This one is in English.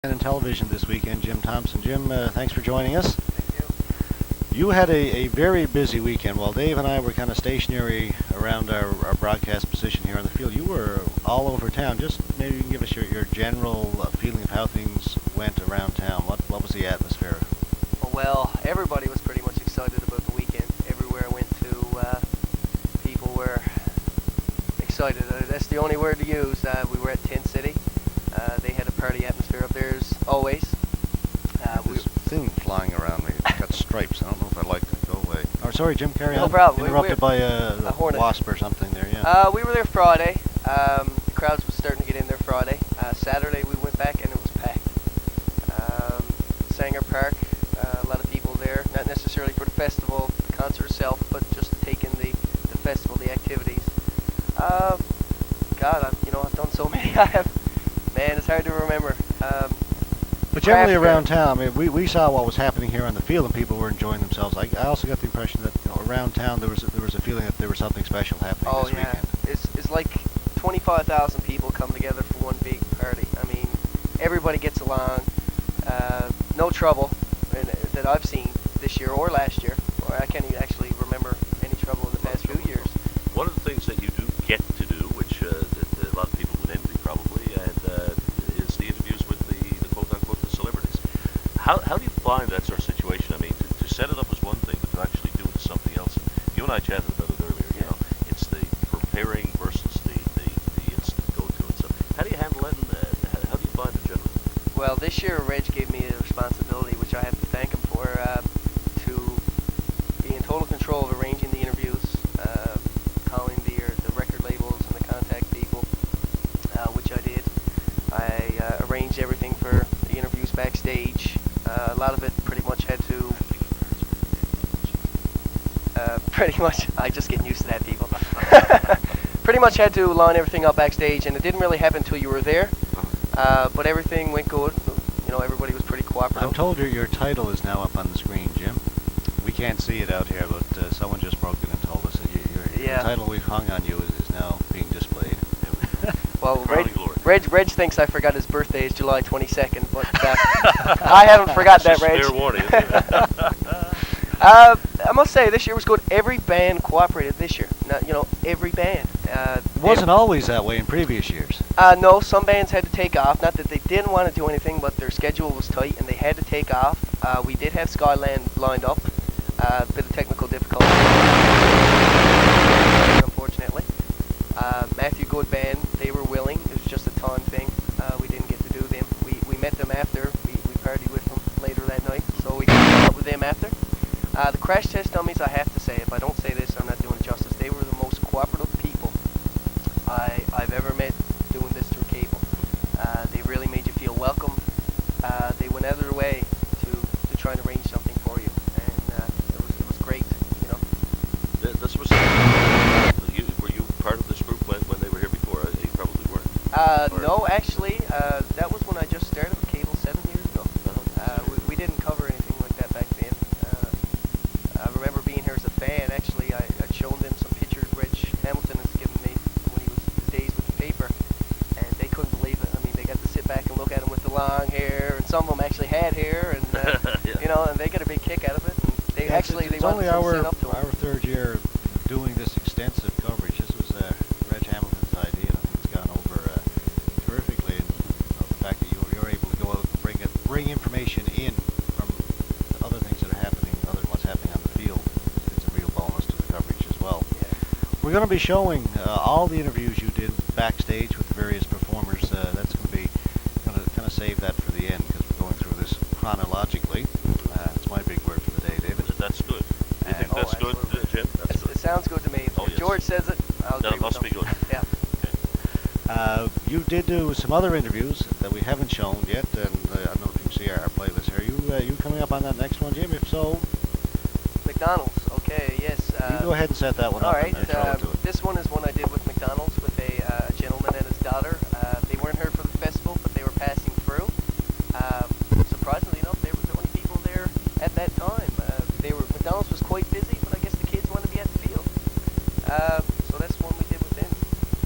In television this weekend, Jim Thompson. Jim, thanks for joining us. Thank You had a very busy weekend. While Dave and I were kind of stationary around our broadcast position here on the field, you were all over town. Just maybe you can give us your general feeling of how things went around town. What was the atmosphere? Well, everybody was pretty much excited about the weekend. Everywhere I went to, people were excited. That's the only word to use. We were at Tent City. They had a party atmosphere up there as always. This thing flying around me. It's got stripes. I don't know if I like it. Go away. Oh, sorry, Jim. Carry on. No problem. Interrupted by a hornet. wasp or something there. Yeah. We were there Friday. The crowds were starting to get in there Friday. Saturday we went back and it was packed. Sanger Park. A lot of people there. Not necessarily for the festival, the concert itself, but just to take in the festival, the activities. God, I've done so many. Man, it's hard to remember. But generally around town, I mean, we saw what was happening here on the field, and people were enjoying themselves. I also got the impression that around town there was a feeling that there was something special happening this weekend. It's like 25,000 people come together for one big party. I mean, everybody gets along. No trouble that I've seen this year or last year. Or I can't even actually remember any trouble in the past few years. One of the things that you do get to do, which a lot of people would envy probably, is the interviews with the quote-unquote the celebrities. How do you find that sort of situation? I mean, to set it up is one thing, but to actually do it is something else. And you and I chatted about it earlier. You know, it's the preparing versus the instant go-to and stuff. How do you handle that, and how do you find it generally? Well, this year Reg gave me a responsibility, which I have to thank him for, to be in total control of arranging the interviews, calling the record labels and the contact people, which I did. I arranged everything for the interviews backstage. A lot of it pretty much had to, I just getting used to that, people. Pretty much had to line everything up backstage, and it didn't really happen until you were there. But everything went good. Everybody was pretty cooperative. I'm told your title is now up on the screen, Jim. We can't see it out here, but someone just broke it and told us that your title we've hung on you is now being displayed. Well, Reg thinks I forgot his birthday is July 22nd, but I haven't forgot that, Reg. Fair warning, isn't it? I must say, this year was good. Every band cooperated this year. Now, every band. It wasn't always that way in previous years. No, some bands had to take off. Not that they didn't want to do anything, but their schedule was tight and they had to take off. We did have Skyland lined up. A bit of technical difficulty, unfortunately. Matthew Good Band, they were willing. It was just a time thing. We didn't get to do them. We met them after. We partied with them later that night, so we came up with them after. The Crash Test Dummies, I have to say, if I don't say this, I'm not doing it justice. They were the most cooperative people I've ever met doing this through cable. They really made you feel welcome. They went out of their way to try and arrange something for you, and it was great. This was. Were you part of this group when they were here before? You probably weren't. No, actually, that was when I just started with cable 7 years ago. We didn't cover anything like that back then. I remember being here as a fan. Actually, I'd shown them some pictures Reg Hamilton has given me when he was his days with the paper, and they couldn't believe it. I mean, they got to sit back and look at him with the long hair, and some of them actually had hair, and and they got a big kick out of it. And they it's only our third year doing this extensive coverage. This was Reg Hamilton's idea, and I think it's gone over terrifically. And the fact that you're able to go out and bring information in from other things that are happening, other than what's happening on the field, is a real bonus to the coverage as well. Yeah. We're going to be showing all the interviews you did backstage with the various performers. That's going to kind of save that for the end because we're going through this chronologically. That's my big word for the day, David. That's good. You think that's good, Jim? That's good. It sounds good to me. Oh, if yes. George says it, I'll agree That must with be him. good. Yeah. Okay. You did do some other interviews that we haven't shown yet, and I don't know if you can see our playlist here. You coming up on that next one, Jim? If so, McDonald's. Okay. Yes. you go ahead and set that one All up right. and throw it to it. This one is one I did with McDonald's with a gentleman